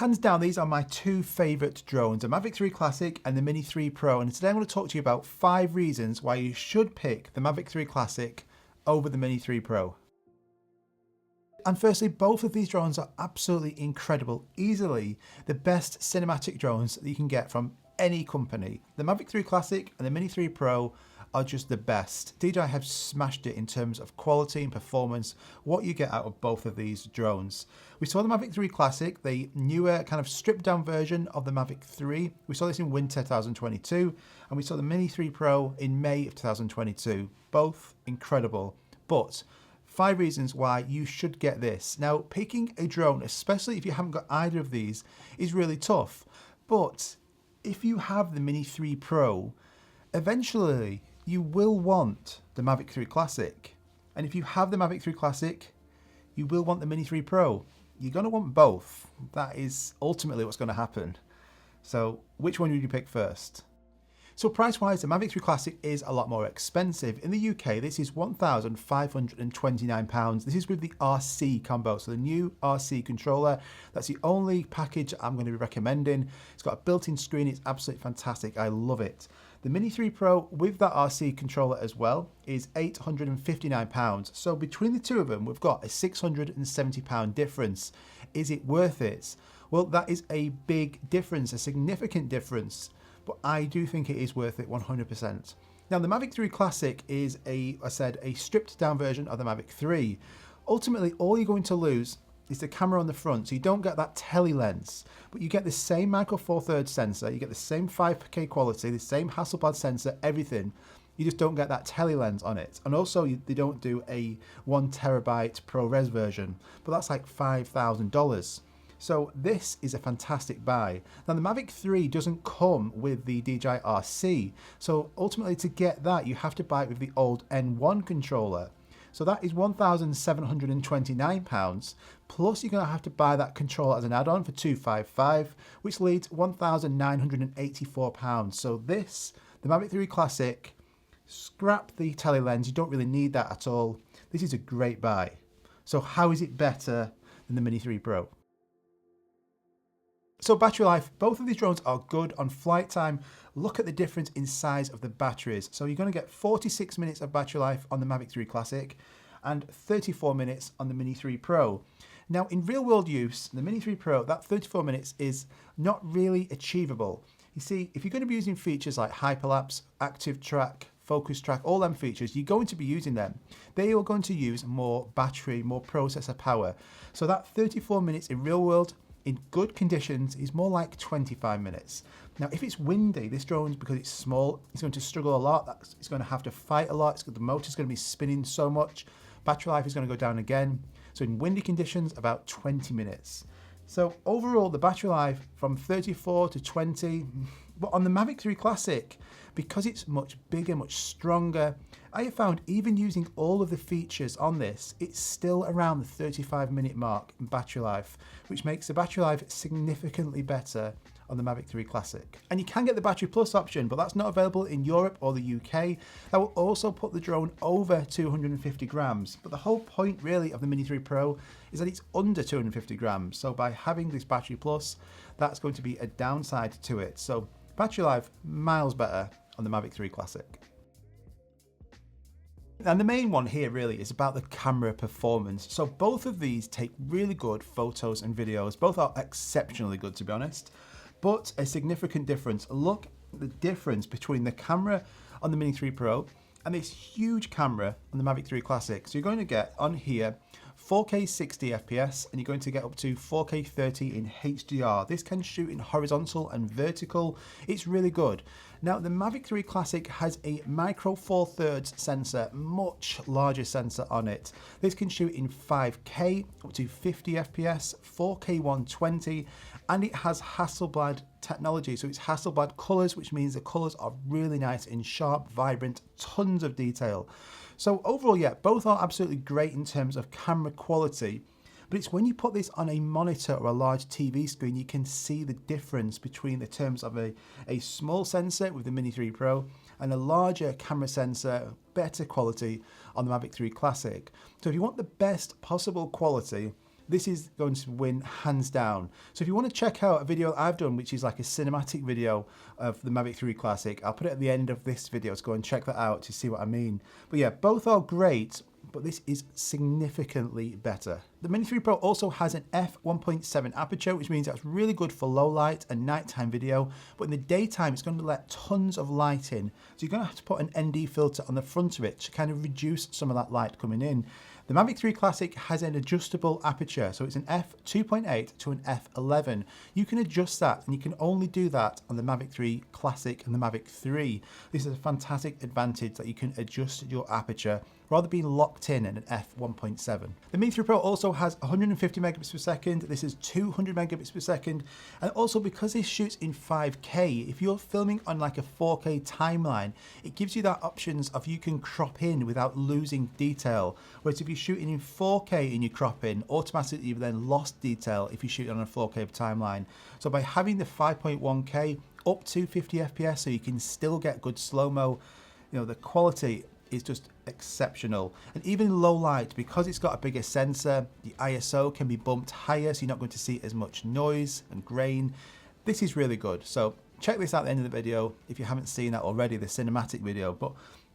hands down, these are my two favorite drones, the Mavic 3 Classic and the Mini 3 Pro. And today I'm going to talk to you about 5 reasons why you should pick the Mavic 3 Classic over the Mini 3 Pro. And firstly, both of these drones are absolutely incredible, easily the best cinematic drones that you can get from any company. The Mavic 3 Classic and the Mini 3 Pro are just the best. DJI have smashed it in terms of quality and performance, what you get out of both of these drones. We saw the Mavic 3 Classic, the newer kind of stripped down version of the Mavic 3. We saw this in winter 2022, and we saw the Mini 3 Pro in May of 2022. Both incredible, but 5 reasons why you should get this. Now, picking a drone, especially if you haven't got either of these, is really tough. But if you have the Mini 3 Pro, eventually you will want the Mavic 3 Classic. And if you have the Mavic 3 Classic, you will want the Mini 3 Pro. You're going to want both. That is ultimately what's going to happen. So which one would you pick first? So price-wise, the Mavic 3 Classic is a lot more expensive. In the UK, this is £1,529. This is with the RC combo, so the new RC controller. That's the only package I'm going to be recommending. It's got a built-in screen. It's absolutely fantastic. I love it. The Mini 3 Pro with that RC controller as well is £859. So between the two of them, we've got a £670 difference. Is it worth it? Well, that is a big difference, a significant difference. But I do think it is worth it 100%. Now, the Mavic 3 Classic is a stripped down version of the Mavic 3. Ultimately, all you're going to lose is the camera on the front, so you don't get that tele lens, but you get the same Micro Four Thirds sensor, you get the same 5K quality, the same Hasselblad sensor, everything. You just don't get that tele lens on it. And also, they don't do a 1TB ProRes version, but that's like $5,000. So this is a fantastic buy. Now the Mavic 3 doesn't come with the DJI RC. So ultimately to get that, you have to buy it with the old N1 controller. So that is £1,729. Plus you're gonna have to buy that controller as an add-on for $255, which leaves £1,984. So this, the Mavic 3 Classic, scrap the tele lens. You don't really need that at all. This is a great buy. So how is it better than the Mini 3 Pro? So battery life, both of these drones are good on flight time. Look at the difference in size of the batteries. So you're going to get 46 minutes of battery life on the Mavic 3 Classic and 34 minutes on the Mini 3 Pro. Now in real world use, the Mini 3 Pro, that 34 minutes is not really achievable. You see, if you're going to be using features like hyperlapse, active track, focus track, all them features, you're going to be using them. They are going to use more battery, more processor power. So that 34 minutes in real world, in good conditions, is more like 25 minutes. Now, if it's windy, this drone, because it's small, it's going to struggle a lot. It's going to have to fight a lot. The motor's going to be spinning so much. Battery life is going to go down again. So in windy conditions, about 20 minutes. So overall, the battery life from 34 to 20. But on the Mavic 3 Classic, because it's much bigger, much stronger, I have found even using all of the features on this, it's still around the 35-minute mark in battery life, which makes the battery life significantly better on the Mavic 3 Classic. And you can get the Battery Plus option, but that's not available in Europe or the UK. That will also put the drone over 250 grams. But the whole point really of the Mini 3 Pro is that it's under 250 grams. So by having this Battery Plus, that's going to be a downside to it. So battery life, miles better on the Mavic 3 Classic. And the main one here really is about the camera performance. So both of these take really good photos and videos. Both are exceptionally good, to be honest, but a significant difference. Look at the difference between the camera on the Mini 3 Pro and this huge camera on the Mavic 3 Classic. So you're going to get on here 4K 60 FPS and you're going to get up to 4K 30 in HDR. This can shoot in horizontal and vertical. It's really good. Now the Mavic 3 Classic has a Micro Four Thirds sensor, much larger sensor on it. This can shoot in 5K up to 50 FPS, 4K 120, and it has Hasselblad technology. So it's Hasselblad colors, which means the colors are really nice and sharp, vibrant, tons of detail. So overall, yeah, both are absolutely great in terms of camera quality, but it's when you put this on a monitor or a large TV screen, you can see the difference between the terms of a small sensor with the Mini 3 Pro and a larger camera sensor, better quality on the Mavic 3 Classic. So if you want the best possible quality, this is going to win hands down. So if you want to check out a video I've done, which is like a cinematic video of the Mavic 3 Classic, I'll put it at the end of this video, so go and check that out to see what I mean. But yeah, both are great, but this is significantly better. The Mini 3 Pro also has an f1.7 aperture, which means that's really good for low light and nighttime video, but in the daytime it's going to let tons of light in. So you're going to have to put an ND filter on the front of it to kind of reduce some of that light coming in. The Mavic 3 Classic has an adjustable aperture, so it's an f2.8 to an f11. You can adjust that, and you can only do that on the Mavic 3 Classic and the Mavic 3. This is a fantastic advantage that you can adjust your aperture rather than being locked in at an f1.7. The Mini 3 Pro also has 150 megabits per second. This is 200 megabits per second. And also, because this shoots in 5K, if you're filming on like a 4K timeline, it gives you that options of you can crop in without losing detail. Whereas if you're shooting in 4K and you crop in, automatically you've then lost detail if you shoot on a 4K timeline. So by having the 5.1K up to 50 FPS, so you can still get good slow-mo, you know, the quality is just exceptional. And even in low light, because it's got a bigger sensor, the ISO can be bumped higher, so you're not going to see as much noise and grain. This is really good. So check this out at the end of the video if you haven't seen that already, the cinematic video. But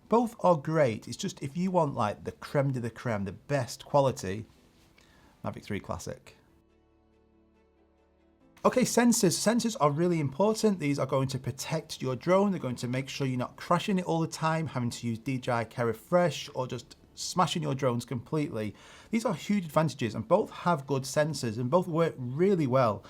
both are great. It's just if you want like the creme de la creme, the best quality, Mavic 3 Classic. Okay, sensors. Sensors are really important. These are going to protect your drone. They're going to make sure you're not crashing it all the time, having to use DJI Care Refresh, or just smashing your drones completely. These are huge advantages, and both have good sensors and both work really well.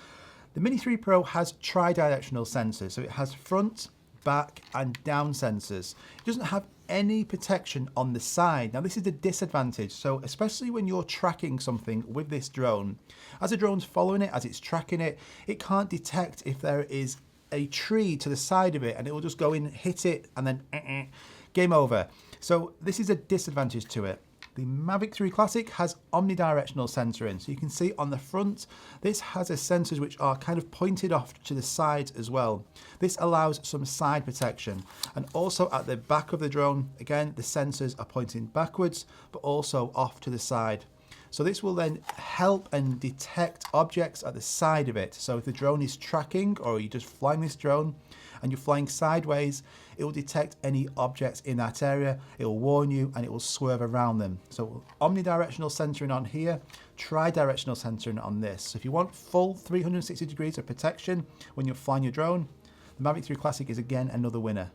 The Mini 3 Pro has tri-directional sensors, so it has front, back and down sensors. It doesn't have any protection on the side. Now this is the disadvantage, so especially when you're tracking something with this drone, as the drone's following it, as it's tracking it, it can't detect if there is a tree to the side of it, and it will just go in, hit it, and then game over. So this is a disadvantage to it. The Mavic 3 Classic has omnidirectional sensoring, so you can see on the front, this has a sensors which are kind of pointed off to the sides as well. This allows some side protection, and also at the back of the drone, again, the sensors are pointing backwards, but also off to the side. So this will then help and detect objects at the side of it. So if the drone is tracking, or you're just flying this drone and you're flying sideways, it will detect any objects in that area, it will warn you, and it will swerve around them. So omnidirectional sensoring on here, tri-directional sensoring on this. So if you want full 360 degrees of protection when you're flying your drone, the Mavic 3 Classic is again another winner.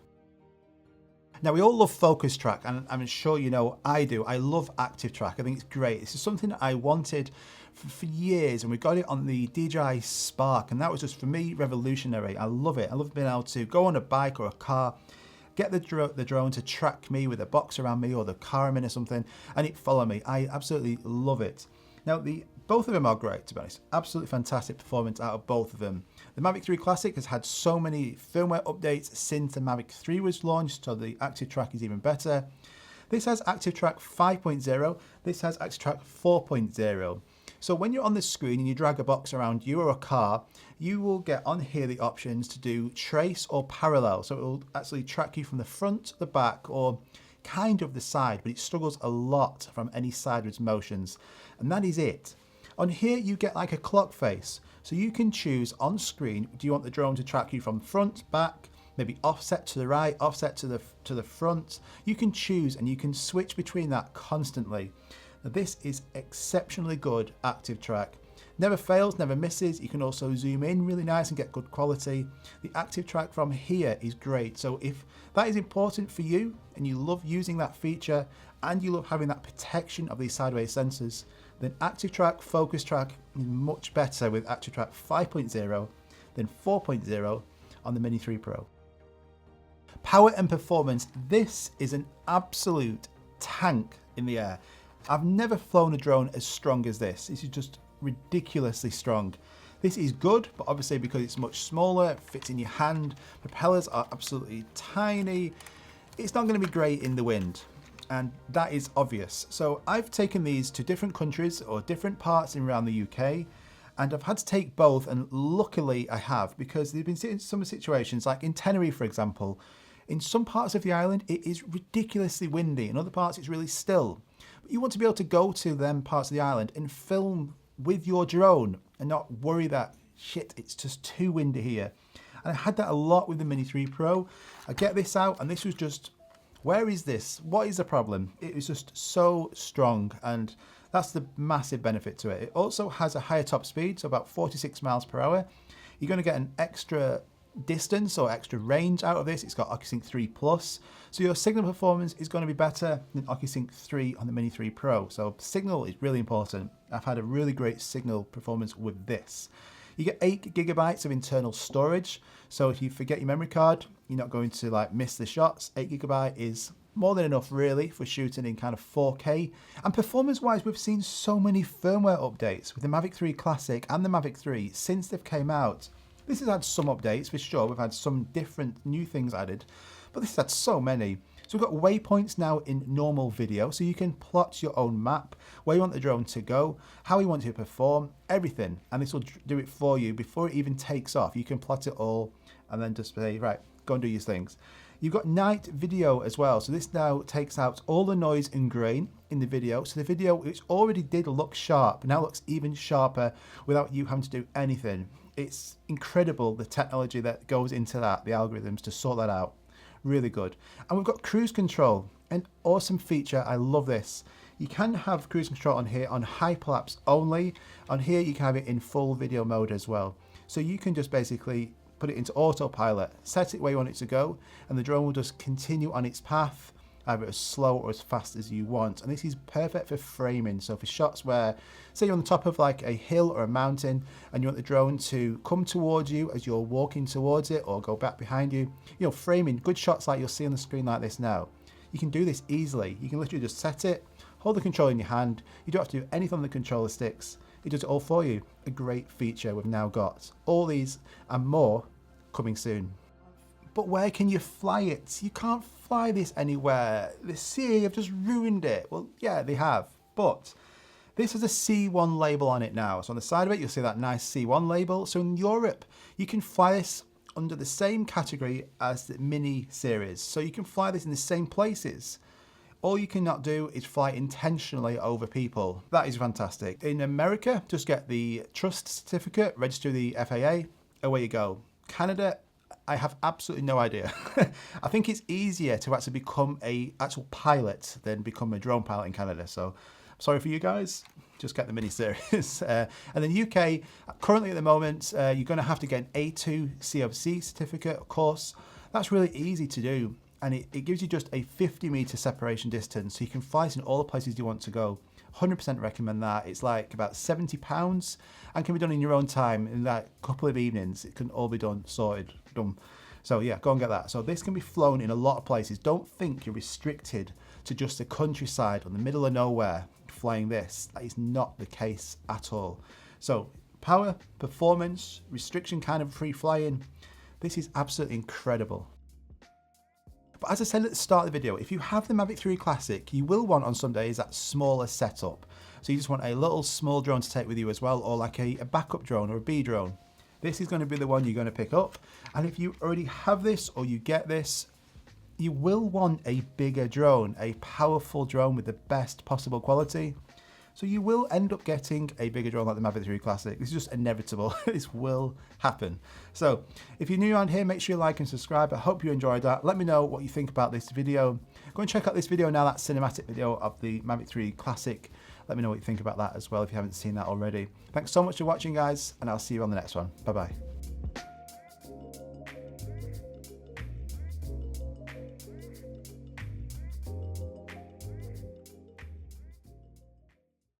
Now, we all love focus track, and I'm sure you know I do. I love active track. I think it's great. This is something that I wanted for years, and we got it on the DJI Spark, and that was just, for me, revolutionary. I love it. I love being able to go on a bike or a car, get the drone to track me with a box around me or the car I'm in or something, and it follow me. I absolutely love it. Now, both of them are great, to be honest. Absolutely fantastic performance out of both of them. The Mavic 3 Classic has had so many firmware updates since the Mavic 3 was launched, so the Active Track is even better. This has Active Track 5.0, this has Active Track 4.0. So when you're on the screen and you drag a box around you or a car, you will get on here the options to do trace or parallel. So it will actually track you from the front, the back, or kind of the side, but it struggles a lot from any sideways motions. And that is it. On here, you get like a clock face. So you can choose on screen, do you want the drone to track you from front, back, maybe offset to the right, offset to the front? You can choose, and you can switch between that constantly. Now, this is exceptionally good active track. Never fails, never misses. You can also zoom in really nice and get good quality. The active track from here is great. So if that is important for you and you love using that feature and you love having that protection of these sideways sensors, then active track, focus track is much better with active track 5.0 than 4.0 on the Mini 3 Pro. Power and performance. This is an absolute tank in the air. I've never flown a drone as strong as this. This is just ridiculously strong. This is good, but obviously because it's much smaller, it fits in your hand, propellers are absolutely tiny, it's not going to be great in the wind, and that is obvious. So I've taken these to different countries or different parts around the UK, and I've had to take both, and luckily I have, because there've been some situations, like in Tenerife for example, in some parts of the island it is ridiculously windy, in other parts it's really still. But you want to be able to go to them parts of the island and film with your drone and not worry that, shit, it's just too windy here. And I had that a lot with the Mini 3 Pro. I get this out and this was just, where is this? What is the problem? It was just so strong, and that's the massive benefit to it. It also has a higher top speed, so about 46 miles per hour. You're going to get an extra distance or extra range out of this. It's got OcuSync 3 Plus, so your signal performance is going to be better than OcuSync 3 on the Mini 3 Pro. So signal is really important. I've had a really great signal performance with this. You get 8 gigabytes of internal storage, so if you forget your memory card, you're not going to like miss the shots. 8 gigabyte is more than enough really for shooting in kind of 4K. And performance wise, we've seen so many firmware updates with the Mavic 3 Classic and the Mavic 3 since they've came out. This has had some updates for sure. We've had some different new things added, but this has had so many. So we've got waypoints now in normal video, so you can plot your own map, where you want the drone to go, how you want it to perform, everything. And this will do it for you before it even takes off. You can plot it all and then just say, right, go and do your things. You've got night video as well. So this now takes out all the noise and grain in the video. So the video, which already did look sharp, now looks even sharper without you having to do anything. It's incredible the technology that goes into that, the algorithms to sort that out. Really good. And we've got cruise control, an awesome feature. I love this. You can have cruise control on here on hyperlapse only. On here you can have it in full video mode as well. So you can just basically put it into autopilot, set it where you want it to go, and the drone will just continue on its path, either as slow or as fast as you want. And this is perfect for framing. So for shots where, say you're on the top of like a hill or a mountain and you want the drone to come towards you as you're walking towards it or go back behind you, you know, framing good shots like you'll see on the screen like this now. You can do this easily. You can literally just set it, hold the control in your hand. You don't have to do anything on the controller sticks. It does it all for you. A great feature we've now got. All these and more coming soon. But where can you fly it? You can't fly this anywhere. The CA have just ruined it. Well, yeah, they have. But this has a C1 label on it now. So on the side of it, you'll see that nice C1 label. So in Europe, you can fly this under the same category as the Mini series. So you can fly this in the same places. All you cannot do is fly intentionally over people. That is fantastic. In America, just get the trust certificate, register the FAA, away you go. Canada, I have absolutely no idea. I think it's easier to actually become an actual pilot than become a drone pilot in Canada. So sorry for you guys, just get the Mini series. And then UK, currently at the moment, you're gonna have to get an A2 COC certificate, of course. That's really easy to do. And it gives you just a 50-meter separation distance. So you can fly this in all the places you want to go. 100% recommend that. It's like about £70 and can be done in your own time in like a couple of evenings. It can all be done, sorted, done. So yeah, go and get that. So this can be flown in a lot of places. Don't think you're restricted to just the countryside or the middle of nowhere flying this. That is not the case at all. So power, performance, restriction kind of free flying. This is absolutely incredible. But as I said at the start of the video, if you have the Mavic 3 Classic, you will want on some days that smaller setup. So you just want a little small drone to take with you as well, or like a backup drone or a B drone. This is going to be the one you're going to pick up. And if you already have this or you get this, you will want a bigger drone, a powerful drone with the best possible quality. So you will end up getting a bigger drone like the Mavic 3 Classic. This is just inevitable. This will happen. So if you're new around here, make sure you like and subscribe. I hope you enjoyed that. Let me know what you think about this video. Go and check out this video now, that cinematic video of the Mavic 3 Classic. Let me know what you think about that as well if you haven't seen that already. Thanks so much for watching, guys, and I'll see you on the next one. Bye-bye.